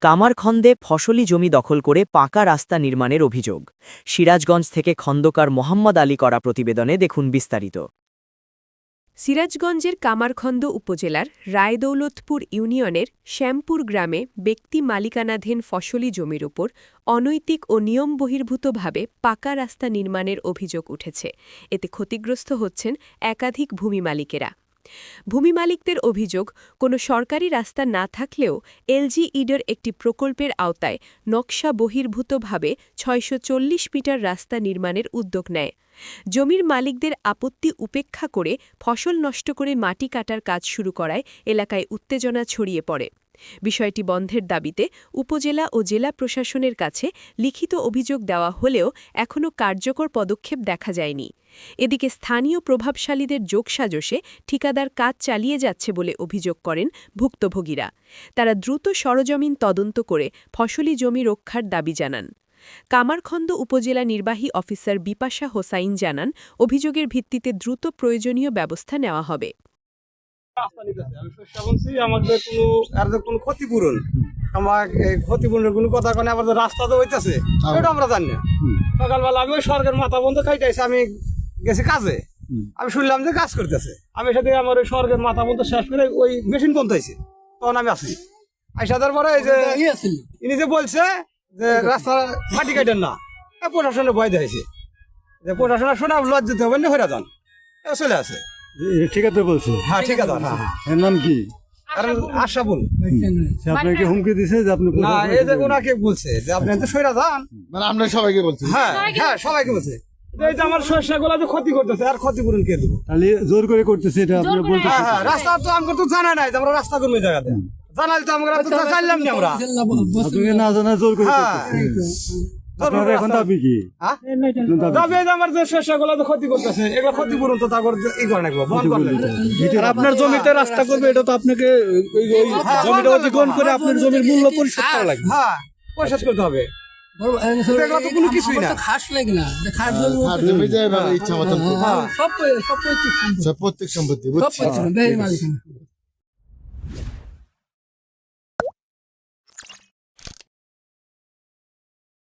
কামারখন্দে ফসলি জমি দখল করে পাকা রাস্তা নির্মাণের অভিযোগ। সিরাজগঞ্জ থেকে খন্দকার মোহাম্মদ আলী করা প্রতিবেদনে দেখুন বিস্তারিত। সিরাজগঞ্জের কামারখন্দ উপজেলার রায়দৌলতপুর ইউনিয়নের শ্যামপুর গ্রামে ব্যক্তি মালিকানাধীন ফসলি জমির উপর অনৈতিক ও নিয়মবহির্ভূতভাবে পাকা রাস্তা নির্মাণের অভিযোগ উঠেছে। এতে ক্ষতিগ্রস্ত হচ্ছেন একাধিক ভূমি মালিকেরা। ভূমি মালিকদের অভিযোগ, কোনো সরকারি রাস্তা না থাকলেও এলজিইডির একটি প্রকল্পের আওতায় নকশা বহির্ভূতভাবে ৬৪০ মিটার রাস্তা নির্মাণের উদ্যোগ নেয়। জমির মালিকদের আপত্তি উপেক্ষা করে ফসল নষ্ট করে মাটি কাটার কাজ শুরু করায় এলাকায় উত্তেজনা ছড়িয়ে পড়ে। বিষয়টি বন্ধের দাবিতে উপজেলা ও জেলা প্রশাসনের কাছে লিখিত অভিযোগ দেওয়া হলেও এখনও কার্যকর পদক্ষেপ দেখা যায়নি। এদিকে স্থানীয় প্রভাবশালীদের যোগসাজশে ঠিকাদার কাজ চালিয়ে যাচ্ছে বলে অভিযোগ করেন ভুক্তভোগীরা। তারা দ্রুত সরজমিন তদন্ত করে ফসলি জমি রক্ষার দাবি জানান। কামারখন্দ উপজেলা নির্বাহী অফিসার বিপাশা হোসাইন জানান, অভিযোগের ভিত্তিতে দ্রুত প্রয়োজনীয় ব্যবস্থা নেওয়া হবে। আমাদের কোনো ক্ষতিপূরণ ক্ষতিপূরণের কোনো কথা কেন, আবার রাস্তা তো হইতেছে ওটা আমরা জানি না। সকালবেলা আমি ওই সরকার মাথা বন্ধ খাইতেছি, আমি গেছি কাজে, আমি শুনলাম যে কাজ করতেছে। আমি সাথে আমার ওই সরকার মাথা বন্ধ শেষ করে ওই মেশিন বন্ধ হয়েছে, তখন আমি আসি আইসাদের পরে এই যে ইনি যে বলছে যে রাস্তা মাটি কাটেন না, প্রশাসনের ভয় দিয়েছে যে প্রশাসনের শুনে লজ্জিত হবেন না, হয়ে যান চলে আসে। ঠিক আছে বলছে। হ্যাঁ ঠিক আছে। এর নাম কি? আশাফুল। আপনাকে হুমকি দিছে যে আপনি না, এই যে ওনাকে বলছে যে আপনি তো সইরা যান, মানে আমরা সবাইকে বলছি। হ্যাঁ হ্যাঁ সবাইকে বলছে এই যে আমার শস্যগুলা যে ক্ষতি করতেছে, আর ক্ষতিপূরণ কে দেবো? তাহলে জোর করে করতেছে এটা আপনি বলতে। হ্যাঁ হ্যাঁ, রাস্তা তো আমাকে তো জানা নাই যে আমরা রাস্তা করবো এই জায়গাতে, জানালে তো আমরা তো জানলাম না আমরা। আপনাকে না জানা জোর করে হ্যাঁ আপনার এখন দাবি কি? দাবি এই যে আমার যে শস্যগুলা যে ক্ষতি করতেছে, এগুলো ক্ষতিপূরণ তো তারপর ই করে না, বন্ধ করলে। আপনার জমিতে রাস্তা করবে, এটা তো আপনাকে ওই জমিটা অধিগ্রহণ করে আপনার জমির মূল্য পরিশোধ করা লাগবে। হ্যাঁ পরিশোধ করতে হবে, এগুলো তো কোনো কিছুই না। খাস লাগে না, খাস জমি যায় ইচ্ছা মতন হ্যাঁ সব প্রত্যেক সম্পত্তি সব